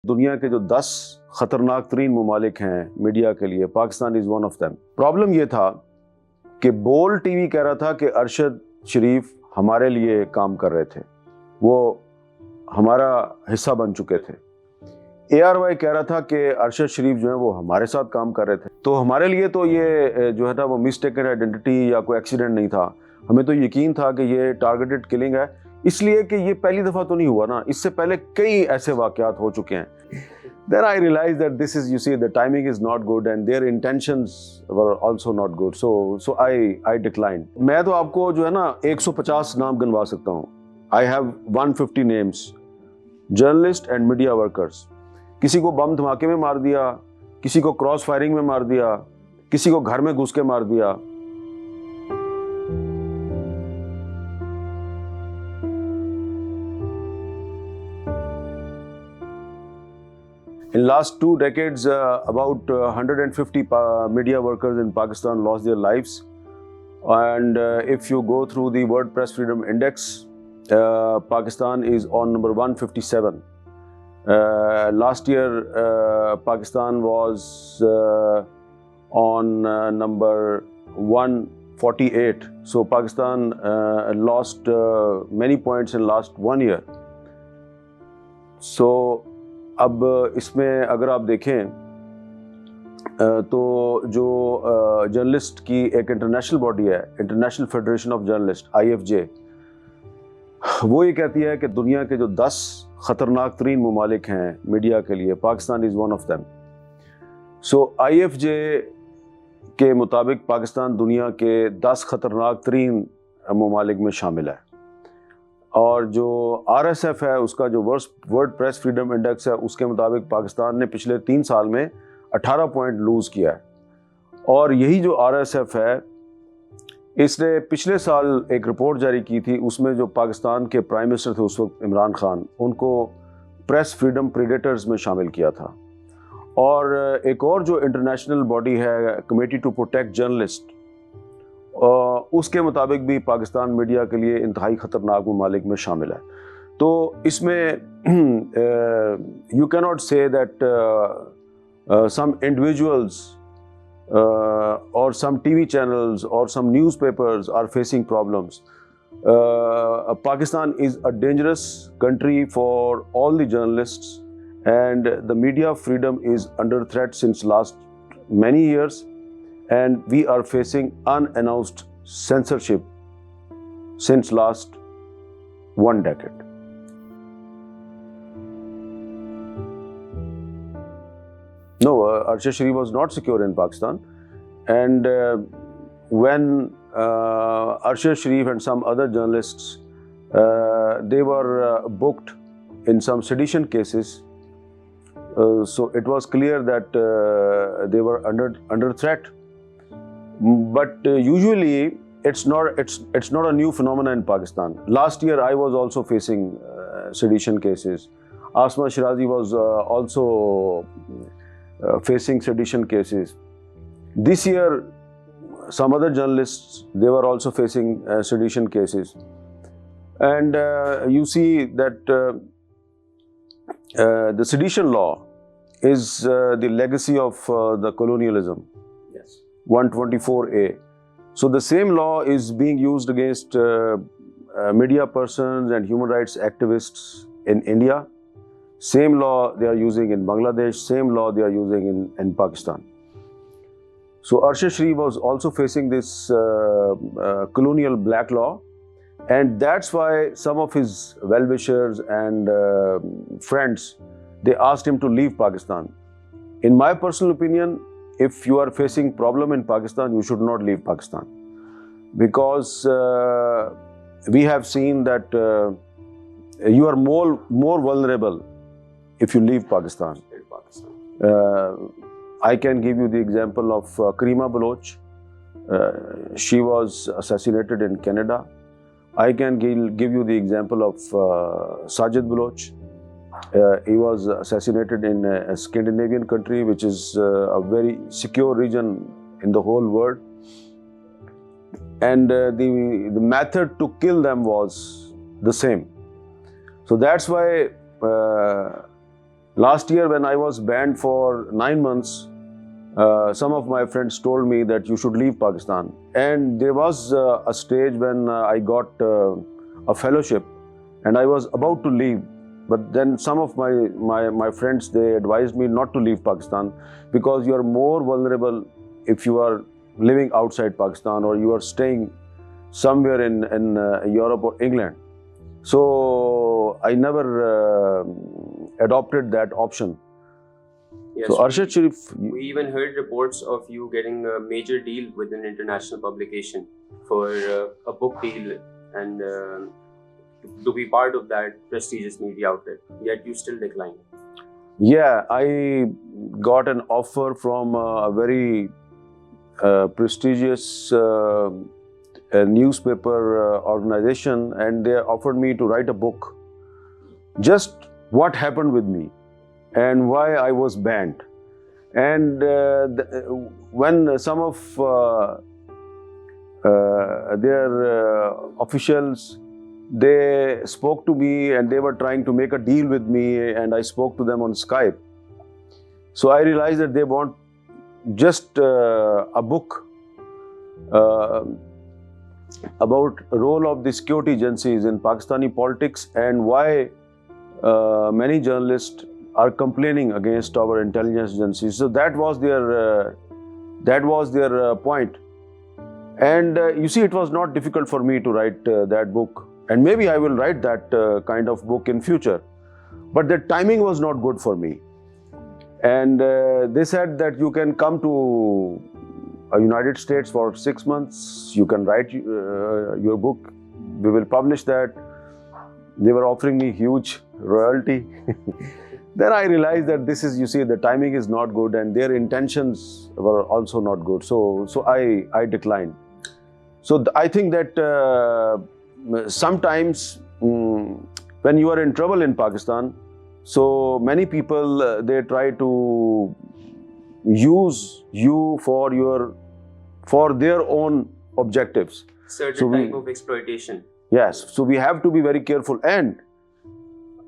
दुनिया के जो 10 ख़तरनाक तरीन ममालिक हैं मीडिया के लिए, Pakistan is one of them. Problem ये था कि बोल टीवी कह रहा था कि अरशद शरीफ हमारे लिए काम कर रहे थे, वो हमारा हिस्सा बन चुके थे। ARY कह रहा था कि अरशद शरीफ जो है वो हमारे साथ काम कर रहे थे। तो हमारे लिए तो ये जो है ना वो मिस्टेकन आइडेंटिटी या कोई एक्सीडेंट नहीं था, हमें तो यकीन था कि ये टारगेटेड किलिंग है, इसलिए कि ये पहली दफ़ा तो नहीं हुआ ना, इससे पहले कई ऐसे वाक़यात हो चुके हैं। Then I realized that this is, you see, the timing is not good and their intentions were also not good. So I declined. मैं तो आपको जो है ना 150 नाम गिनवा सकता हूँ. I have 150 names. Journalists and media workers. किसी को बम धमाके में मार दिया, किसी को क्रॉस फायरिंग में मार दिया, किसी को घर में घुस के मार दिया। In last 2 decades, about 150 media workers in Pakistan lost their lives. And if you go through the World Press Freedom Index, Pakistan is on number 157. Last year, Pakistan was on number 148. So Pakistan lost many points in last 1 year. So अब इसमें अगर आप देखें तो जो journalist की एक international body है, international federation of journalist IFJ, वो ये कहती है कि दुनिया के जो 10 ख़तरनाक तरीन ममालिक हैं मीडिया के लिए, Pakistan is one of them. So IFJ के मुताबिक पाकिस्तान दुनिया के 10 ख़तरनाक तरीन ममालिक में शामिल है। और जो RSF है, उसका जो वर्ल्ड प्रेस फ्रीडम इंडेक्स है, उसके मुताबिक पाकिस्तान ने पिछले 3 साल में 18 पॉइंट लूज़ किया है। और यही जो RSF है, इसने पिछले साल एक रिपोर्ट जारी की थी, उसमें जो पाकिस्तान के प्राइम मिनिस्टर थे उस वक्त इमरान खान, उनको प्रेस फ्रीडम प्रेडेटर्स में शामिल किया था। और एक और जो इंटरनेशनल बॉडी है, कमेटी टू प्रोटेक्ट जर्नलिस्ट, उसके मुताबिक भी पाकिस्तान मीडिया के लिए इंतहाई ख़तरनाक ममालिक में शामिल है। तो इसमें you can not say that some individuals or some TV channels or some newspapers are facing problems. Pakistan is a dangerous country for all the journalists, and the media freedom is under threat since last many years, and we are facing unannounced censorship since last 1 decade. No, Arshad Sharif was not secure in Pakistan, and when Arshad Sharif and some other journalists, they were booked in some sedition cases, so it was clear that they were under threat. But usually it's not a new phenomenon in Pakistan. Last year I was also facing sedition cases. Asma Shirazi was also facing sedition cases. This year, some other journalists, they were also facing sedition cases. And you see that the sedition law is the legacy of the colonialism. Yes. 124A. So the same law is being used against media persons and human rights activists in India. Same law they are using in Bangladesh, same law they are using in Pakistan. So Arshad Sharif was also facing this colonial black law, and that's why some of his well-wishers and friends, they asked him to leave Pakistan. In my personal opinion, if you are facing problem in Pakistan, you should not leave Pakistan, because we have seen that you are more vulnerable if you leave Pakistan. I can give you the example of Karima Baloch. She was assassinated in Canada. I can give you the example of Sajid Baloch. He was assassinated in a Scandinavian country, which is a very secure region in the whole world. And the method to kill them was the same. So that's why Last year when I was banned for 9 months, some of my friends told me that you should leave Pakistan. And there was a stage when I got a fellowship and I was about to leave. But then some of my friends, they advised me not to leave Pakistan because you are more vulnerable if you are living outside Pakistan or you are staying somewhere in Europe or England. So I never adopted that option. Yes, so Arshad Sharif, we even heard reports of you getting a major deal with an international publication for a book deal and to be part of that prestigious media outlet, yet you still declined. Yeah, I got an offer from a very prestigious a newspaper organization, and they offered me to write a book. Just what happened with me and why I was banned. And when some of their officials, they spoke to me and they were trying to make a deal with me, and I spoke to them on Skype. So I realized that they want just a book about role of the security agencies in Pakistani politics and why many journalists are complaining against our intelligence agencies. So that was their point. And you see, it was not difficult for me to write that book. And maybe I will write that kind of book in future. But the timing was not good for me. And they said that you can come to United States for 6 months, you can write your book, we will publish that. They were offering me huge royalty. Then I realized that this is, you see, the timing is not good and their intentions were also not good. So I declined. So I think that sometimes when you are in trouble in Pakistan, so many people, they try to use you for their own objectives. Certain type of exploitation. Yes, so we have to be very careful. And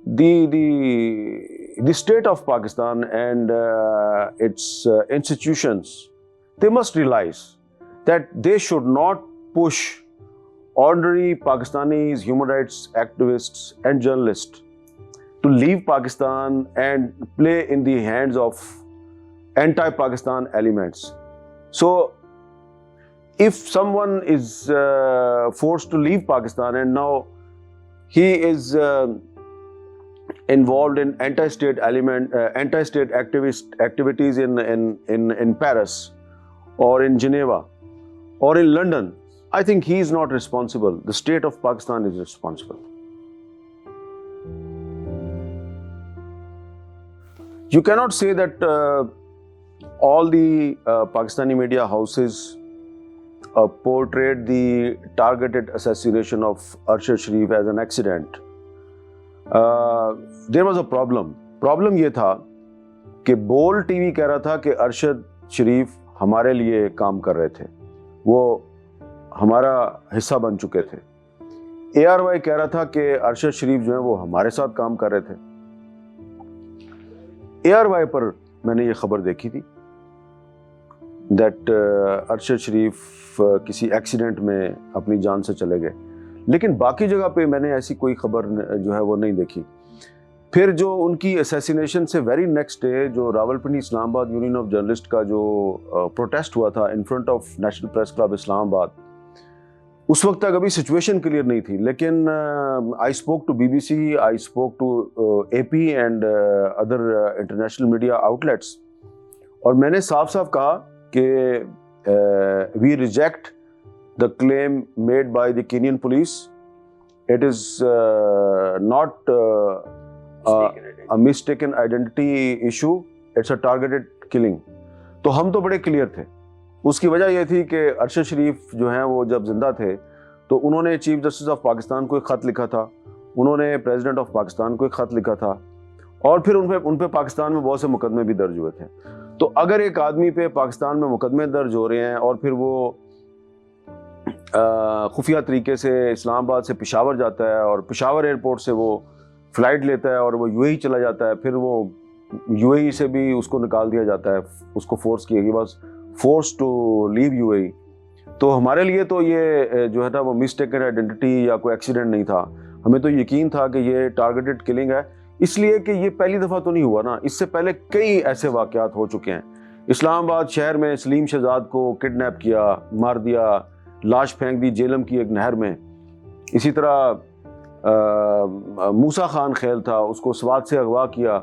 the state of Pakistan and its institutions, they must realize that they should not push ordinary Pakistanis, human rights activists and journalists to leave Pakistan and play in the hands of anti-Pakistan elements. So if someone is forced to leave Pakistan and now he is involved in anti-state activities in Paris or in Geneva or in London, I think he is not responsible. The state of Pakistan is responsible. You cannot say that all the Pakistani media houses portrayed the targeted assassination of Arshad Sharif as an accident. There was a problem. Problem ये था कि बोल TV कह रहा था कि अरशद शरीफ हमारे लिए काम कर रहे थे, वो हमारा हिस्सा बन चुके थे. ARY कह रहा था कि अरशद शरीफ जो है वो हमारे साथ काम कर रहे थे. ARY पर मैंने ये खबर देखी थी that अरशद शरीफ किसी एक्सीडेंट में अपनी जान से चले गए, लेकिन बाकी जगह पे मैंने ऐसी कोई खबर जो है वो नहीं देखी. फिर जो उनकी असैसिनेशन से वेरी नेक्स्ट डे जो Rawalpindi Islamabad union of journalist का जो प्रोटेस्ट हुआ था in front of national press club Islamabad, उस वक्त तक अभी सिचुएशन क्लियर नहीं थी. लेकिन I spoke to BBC, I spoke to AP and other international media outlets, और मैंने साफ साफ कहा कि we reject the claim made by the Kenyan police. It is not a mistaken identity issue, it's a targeted killing. तो हम तो बड़े क्लियर थे. उसकी वजह यह थी कि अरशद शरीफ जो हैं वो जब जिंदा थे तो उन्होंने चीफ जस्टिस ऑफ पाकिस्तान को एक ख़त लिखा था, उन्होंने प्रेसिडेंट ऑफ पाकिस्तान को एक ख़त लिखा था, और फिर उन पे पाकिस्तान में बहुत से मुकदमे भी दर्ज हुए थे. तो अगर एक आदमी पे पाकिस्तान में मुकदमे दर्ज हो रहे हैं और फिर वो खुफिया तरीके से इस्लामाबाद से पेशावर जाता है और पेशावर एयरपोर्ट से वो फ्लाइट लेता है और वो UAE चला जाता है, फिर वो UAE سے بھی اس کو نکال دیا جاتا ہے, اس کو فورس کیا, he was force to leave UAE. تو ہمارے لیے تو یہ جو ہے نا وہ مسٹیکن آئیڈینٹی یا کوئی ایکسیڈنٹ نہیں تھا, ہمیں تو یقین تھا کہ یہ ٹارگیٹڈ کلنگ ہے, اس لیے کہ یہ پہلی دفعہ تو نہیں ہوا نا, اس سے پہلے کئی ایسے واقعات ہو چکے ہیں. اسلام آباد شہر میں سلیم شہزاد کو کڈنیپ کیا, مار دیا, لاش پھینک دی جیلم کی ایک نہر میں. اسی طرح موسیٰ خان خیل تھا, اس کو سوات سے اغوا کیا,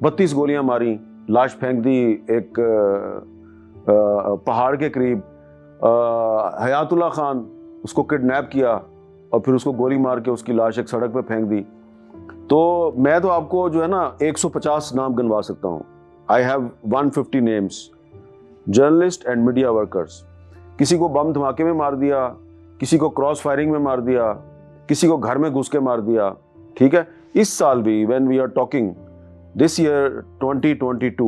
32 گولیاں ماری, لاش پھینک دی ایک پہاڑ کے قریب. حیات اللہ خان, اس کو کڈنیپ کیا اور پھر اس کو گولی مار کے اس کی لاش ایک سڑک پہ پھینک دی. تو میں تو آپ کو جو ہے نا 150 نام گنوا سکتا ہوں. I have 150 names, journalist and media workers. کسی کو بم دھماکے میں مار دیا, کسی کو کراس فائرنگ میں مار دیا, کسی کو گھر میں گھس کے مار دیا. ٹھیک ہے, اس سال بھی when we are talking this year 2022,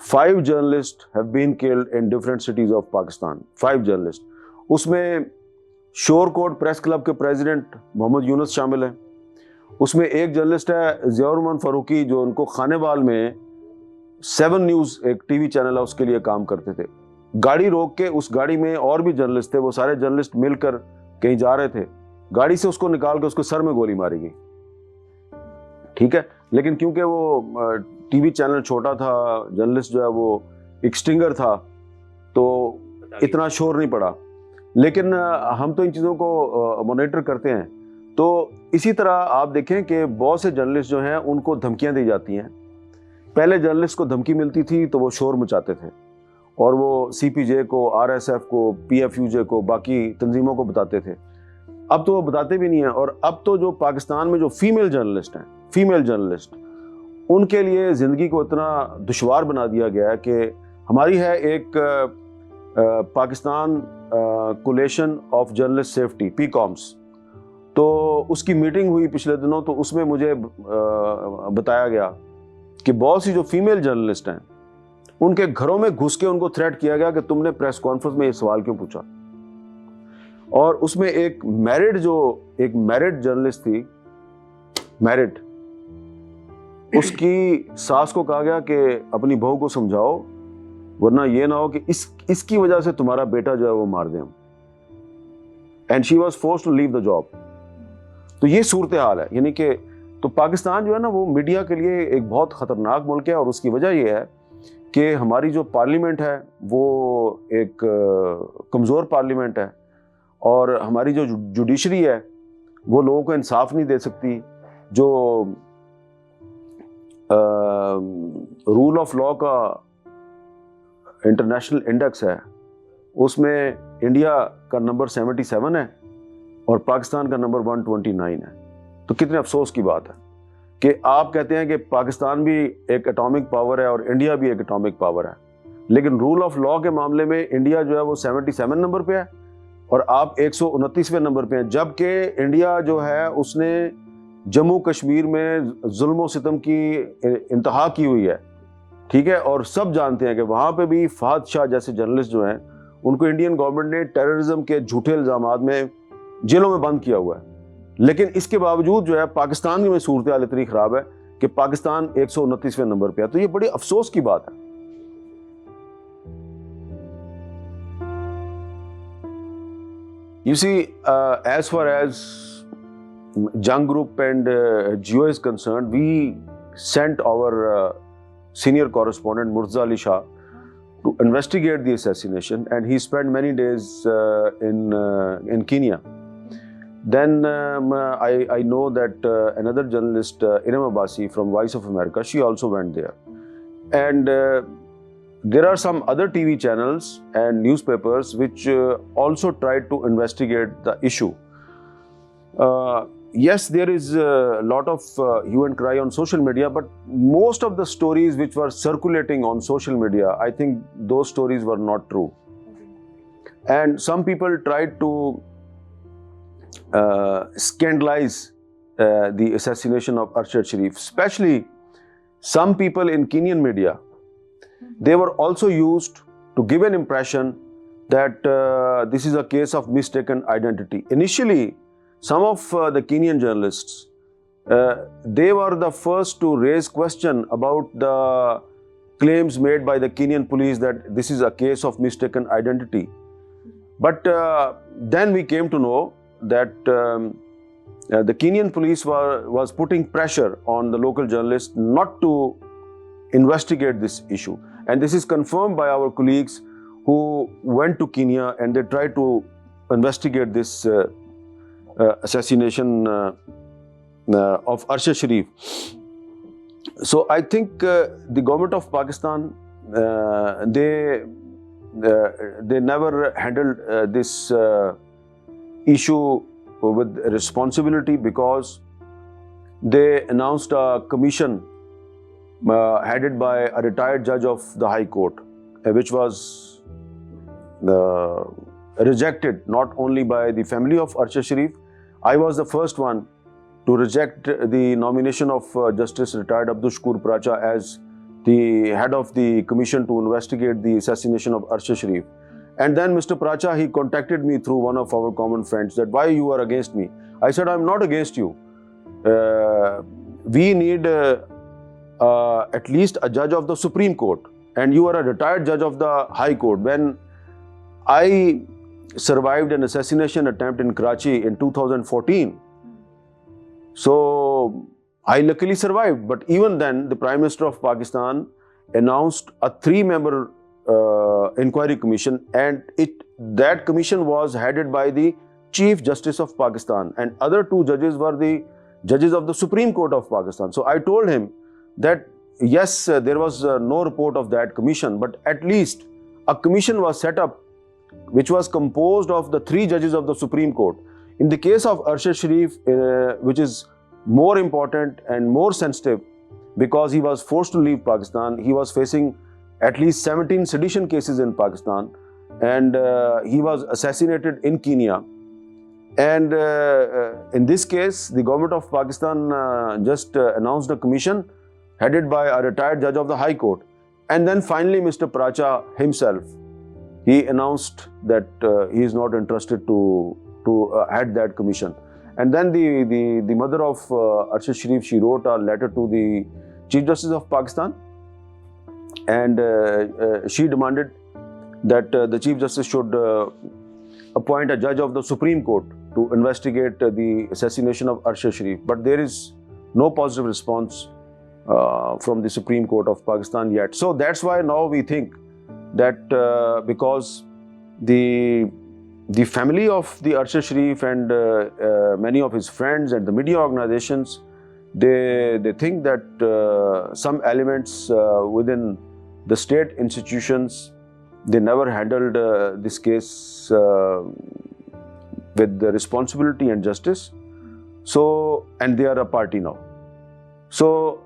5 journalists have been killed in different cities of Pakistan. 5 journalists. اس میں شور کوٹ پریس کلب کے پریزیڈنٹ محمد یونس شامل ہیں. اس میں ایک جرنلسٹ ہے ضیاء الرحمن فاروقی, جو ان کو خانے بال میں 7 نیوز ایک ٹی وی چینل ہے اس کے لیے کام کرتے تھے. گاڑی روک کے اس گاڑی میں اور بھی جرنلسٹ تھے, وہ سارے جرنلسٹ مل کر کہیں جا رہے تھے, گاڑی سے اس کو نکال کے اس کے سر میں گولی ماری گئی. ٹھیک ہے, لیکن کیونکہ وہ ٹی وی چینل چھوٹا تھا, جرنلسٹ جو ہے وہ ایکسٹنگر تھا, تو اتنا شور نہیں پڑا. لیکن ہم تو ان چیزوں کو مانیٹر کرتے ہیں. تو اسی طرح آپ دیکھیں کہ بہت سے جرنلسٹ جو ہیں ان کو دھمکیاں دی جاتی ہیں. پہلے جرنلسٹ کو دھمکی ملتی تھی تو وہ شور مچاتے تھے اور وہ CPJ کو, RSF کو, PFUJ کو, باقی تنظیموں کو بتاتے تھے. اب تو وہ بتاتے بھی نہیں ہیں. اور اب تو جو پاکستان میں جو فیمیل جرنلسٹ ہیں, فیمیل جرنلسٹ, ان کے لیے زندگی کو اتنا دشوار بنا دیا گیا ہے کہ ہماری ہے ایک Pakistan coalition of journalist safety, PCOMS. تو اس کی میٹنگ ہوئی پچھلے دنوں, تو اس میں مجھے بتایا گیا کہ بہت سی جو فیمیل جرنلسٹ ہیں ان کے گھروں میں گھس کے ان کو تھریٹ کیا گیا کہ تم نے پریس کانفرنس میں یہ سوال کیوں پوچھا. اور اس میں ایک میرڈ جرنلسٹ تھی, میرڈ, اس کی ساس کو کہا گیا کہ اپنی بہو کو سمجھاؤ ورنہ یہ نہ ہو کہ اس کی وجہ سے تمہارا بیٹا جو ہے وہ مار دیں. And she was forced to leave the job. تو یہ صورتحال ہے. یعنی کہ تو پاکستان جو ہے نا وہ میڈیا کے لیے ایک بہت خطرناک ملک ہے, اور اس کی وجہ یہ ہے کہ ہماری جو پارلیمنٹ ہے وہ ایک کمزور پارلیمنٹ ہے, اور ہماری جو جوڈیشری ہے وہ لوگوں کو انصاف نہیں دے سکتی. جو رول آف لا کا انٹرنیشنل انڈیکس ہے اس میں انڈیا کا نمبر 77 ہے اور پاکستان کا نمبر 129 ہے. تو کتنے افسوس کی بات ہے کہ آپ کہتے ہیں کہ پاکستان بھی ایک اٹامک پاور ہے اور انڈیا بھی ایک اٹامک پاور ہے, لیکن رول آف لا کے معاملے میں انڈیا جو ہے وہ 77 نمبر پہ ہے اور آپ 129ویں نمبر پہ ہیں. جبکہ انڈیا جو ہے اس نے جموں کشمیر میں ظلم و ستم کی انتہا کی ہوئی ہے. ٹھیک ہے, اور سب جانتے ہیں کہ وہاں پہ بھی فہد شاہ جیسے جرنلسٹ جو ہیں ان کو انڈین گورنمنٹ نے ٹیررزم کے جھوٹے الزامات میں جیلوں میں بند کیا ہوا ہے. لیکن اس کے باوجود جو ہے پاکستان میں صورتحال اتنی خراب ہے کہ پاکستان 129ویں نمبر پہ ہے. تو یہ بڑی افسوس کی بات ہے. You see, as far as Jung Group and Geo is concerned, we sent our senior correspondent Murtaza Ali Shah to investigate the assassination, and he spent many days in Kenya. Then I know that another journalist, Iram Abbasi from Voice of America, she also went there. And there are some other TV channels and newspapers which also tried to investigate the issue. Yes, there is a lot of hue and cry on social media, but most of the stories which were circulating on social media, I think those stories were not true. And some people tried to scandalize the assassination of Arshad Sharif, especially some people in Kenyan media. They were also used to give an impression that this is a case of mistaken identity. Initially, some of the Kenyan journalists, they were the first to raise question about the claims made by the Kenyan police that this is a case of mistaken identity. But then we came to know that the Kenyan police was putting pressure on the local journalists not to investigate this issue. And this is confirmed by our colleagues who went to Kenya and they tried to investigate this assassination of Arshad Sharif. So I think the government of Pakistan, they never handled this issue with responsibility, because they announced a commission headed by a retired judge of the High Court, which was rejected not only by the family of Arshad Sharif. I was the first one to reject the nomination of Justice retired Abdul Shakur Pracha as the head of the commission to investigate the assassination of Arshad Sharif. And then Mr. Pracha, he contacted me through one of our common friends that why you are against me. I said, I'm not against you. We need at least a judge of the Supreme Court, and you are a retired judge of the High Court. When I survived an assassination attempt in Karachi in 2014, so I luckily survived. But even then, the Prime Minister of Pakistan announced a 3-member inquiry commission, and that commission was headed by the Chief Justice of Pakistan, and other 2 judges were the judges of the Supreme Court of Pakistan. So I told him that yes, there was no report of that commission, but at least a commission was set up which was composed of the 3 judges of the Supreme Court. In the case of Arshad Sharif, which is more important and more sensitive because he was forced to leave Pakistan, he was facing at least 17 sedition cases in Pakistan, and he was assassinated in Kenya. And in this case, the government of Pakistan just announced a commission headed by a retired judge of the High Court. And then finally, Mr. Pracha himself, he announced that he is not interested to head that commission. And then the mother of Arshad Sharif, she wrote a letter to the Chief Justice of Pakistan, and she demanded that the Chief Justice should appoint a judge of the Supreme Court to investigate the assassination of Arshad Sharif. But there is no positive response from the Supreme Court of Pakistan yet. So that's why now we think that because the family of the Arshad Sharif and many of his friends and the media organizations, they think that some elements within the state institutions, they never handled this case with the responsibility and justice. So, and they are a party now. So,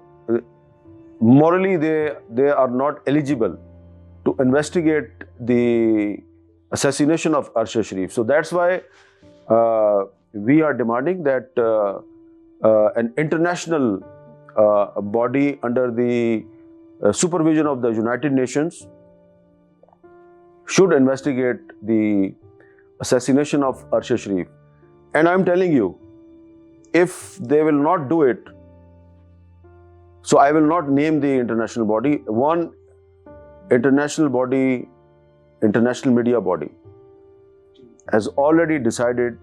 morally they are not eligible to investigate the assassination of Arshad Sharif. So that's why we are demanding that an international body under the supervision of the United Nations should investigate the assassination of Arshad Sharif. And I'm telling you, if they will not do it, so I will not name the international body. One international body, international media body, has already decided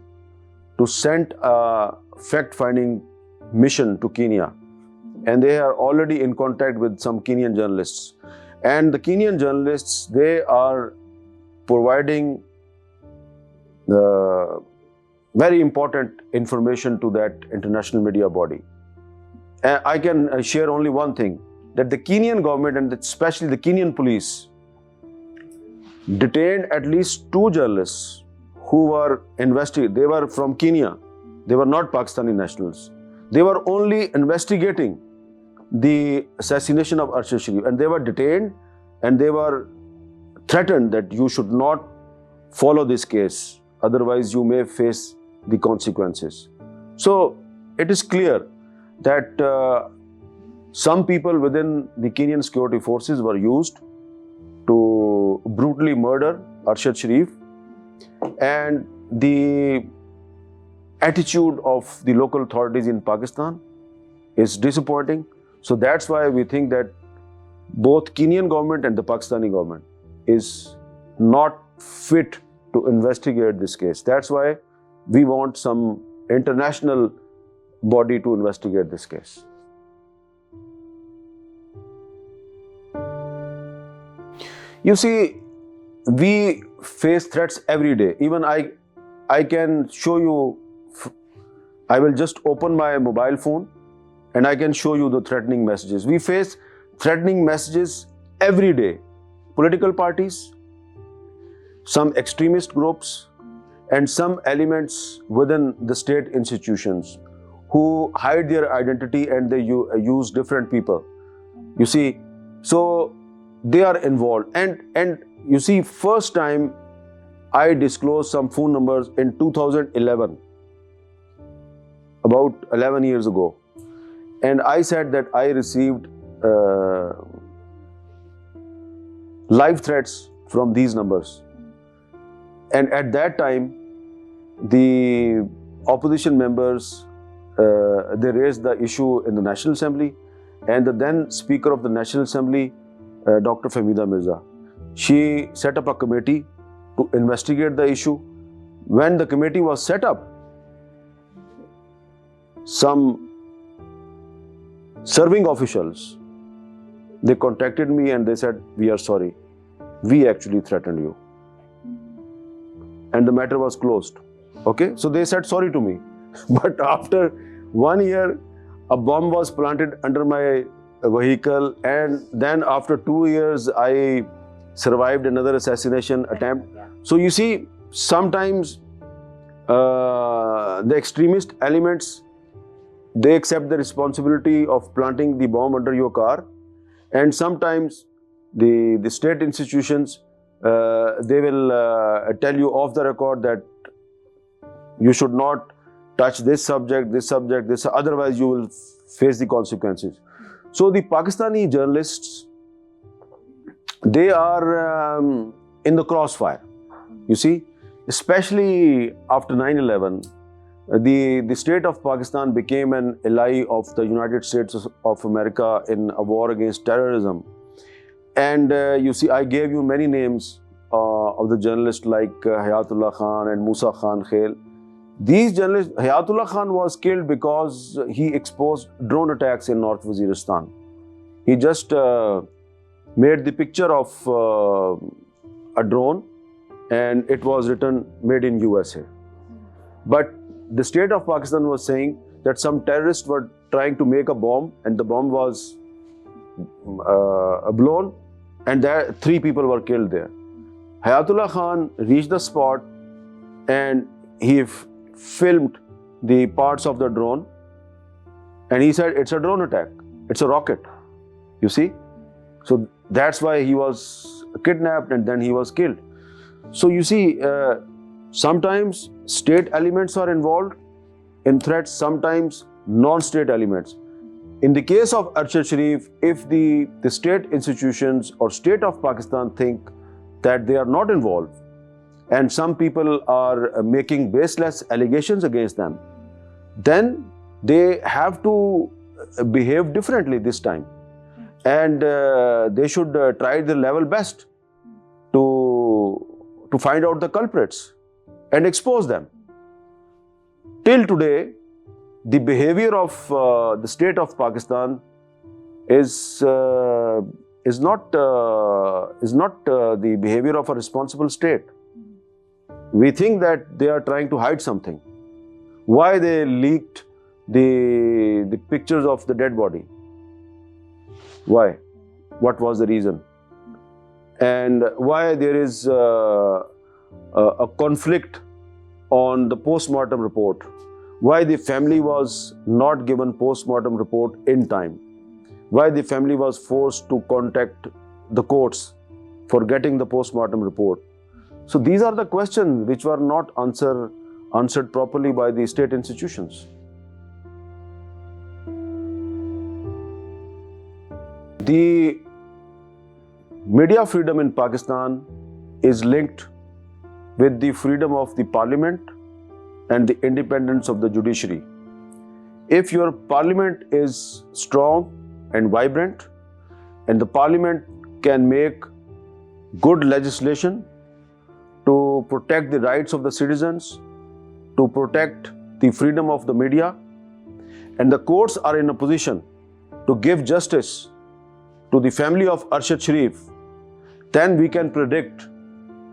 to send a fact-finding mission to Kenya, and they are already in contact with some Kenyan journalists. And the Kenyan journalists, they are providing very important information to that international media body. I can share only one thing, that the Kenyan government and especially the Kenyan police detained at least 2 journalists who were investigating. They were from Kenya. They were not Pakistani nationals. They were only investigating the assassination of Arshad Sharif, and they were detained and they were threatened that you should not follow this case, otherwise you may face the consequences. So it is clear that some people within the Kenyan security forces were used to brutally murder Arshad Sharif, and the attitude of the local authorities in Pakistan is disappointing. So that's why we think that both Kenyan government and the Pakistani government is not fit to investigate this case. That's why we want some international body to investigate this case. You see, we face threats every day. Even I can show you, I will just open my mobile phone and I can show you the threatening messages. We face threatening messages every day. Political parties, some extremist groups, and some elements within the state institutions who hide their identity and they use different people. You see, so they are involved. And you see, first time I disclosed some phone numbers in 2011, about 11 years ago. And I said that I received live threats from these numbers. And at that time, the opposition members, they raised the issue in the National Assembly, and the then Speaker of the National Assembly, Dr. Hamida Mirza, she set up a committee to investigate the issue. When the committee was set up, some serving officials, they contacted me and they said, "We are sorry, we actually threatened you." And the matter was closed. Okay, so they said sorry to me. But after 1 year, a bomb was planted under my vehicle, and then after 2 years, I survived another assassination attempt. So you see, sometimes the extremist elements, they accept the responsibility of planting the bomb under your car, and sometimes the state institutions, they will tell you off the record that you should not touch this subject, otherwise you will face the consequences. So the Pakistani journalists, they are in the crossfire. You see, especially after 9/11, the state of Pakistan became an ally of the United States of America in a war against terrorism. And you see, I gave you many names of the journalists like Hayatullah Khan and Musa Khan Khail. These journalists, Hayatullah Khan was killed because he exposed drone attacks in North Waziristan. He just made the picture of a drone and it was written "Made in USA." But the state of Pakistan was saying that some terrorists were trying to make a bomb and the bomb was blown and there 3 people were killed there. Hayatullah Khan reached the spot and he filmed the parts of the drone and he said, "It's a drone attack, it's a rocket." You see? So that's why he was kidnapped and then he was killed. So you see, sometimes state elements are involved in threats, sometimes non-state elements. In the case of Arshad Sharif, if the state institutions or state of Pakistan think that they are not involved and some people are making baseless allegations against them, then they have to behave differently this time. And they should try their level best to find out the culprits and expose them. Till today, the behavior of the state of Pakistan is not the behavior of a responsible state. We think that they are trying to hide something. Why they leaked the pictures of the dead body? Why? What was the reason? And why there is a conflict on the post-mortem report? Why the family was not given post-mortem report in time? Why the family was forced to contact the courts for getting the post-mortem report? So these are the questions which were not answered properly by the state institutions. The media freedom in Pakistan is linked with the freedom of the parliament and the independence of the judiciary. if your parliament is strong and vibrant, and the parliament can make good legislation to protect the rights of the citizens, to protect the freedom of the media, and the courts are in a position to give justice to the family of Arshad Sharif, then we can predict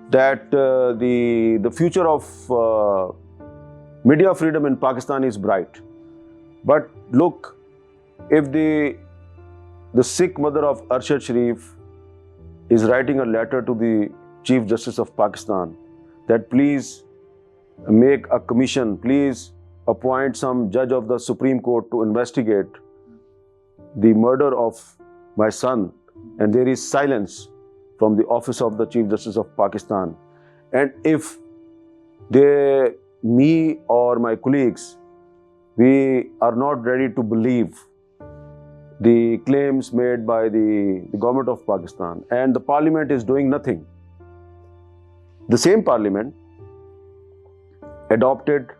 that the future of media freedom in Pakistan is bright. But look, if the Sikh mother of Arshad Sharif is writing a letter to the Chief Justice of Pakistan that please make a commission, please appoint some judge of the Supreme Court to investigate the murder of my son, and there is silence from the office of the Chief Justice of Pakistan. And if me or my colleagues, we are not ready to believe the claims made by the government of Pakistan, and the parliament is doing nothing. The same parliament adopted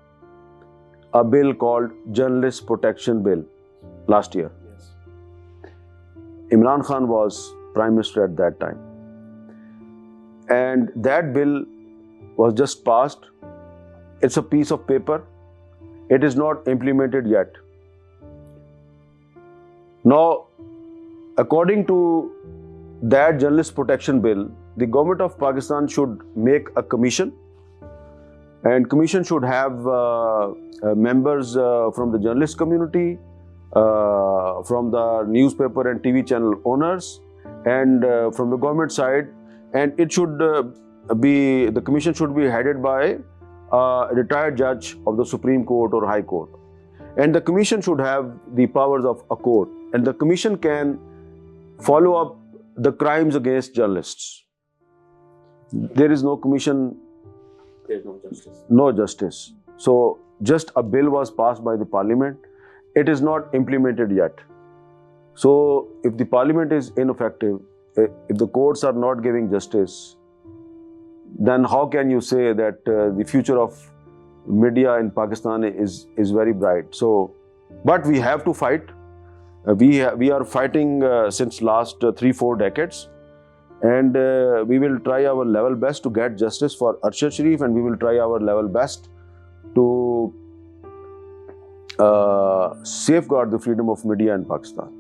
a bill called Journalist Protection Bill last year. Yes. Imran Khan was Prime Minister at that time. And that bill was just passed. It's a piece of paper. It is not implemented yet. Now, according to that Journalist Protection Bill, the government of Pakistan should make a commission, and commission should have members from the journalist community, from the newspaper and TV channel owners, and from the government side, and it should the commission should be headed by a retired judge of the Supreme Court or High Court. And the commission should have the powers of a court, and the commission can follow up the crimes against journalists. There is no commission, There's no justice. no justice. So just a bill was passed by the parliament. It is not implemented yet. So if the parliament is ineffective, if the courts are not giving justice, then how can you say that the future of media in Pakistan is very bright? So, but we have to fight. We are fighting since last 3-4 decades, and we will try our level best to get justice for Arshad Sharif, and we will try our level best to safeguard the freedom of media in Pakistan.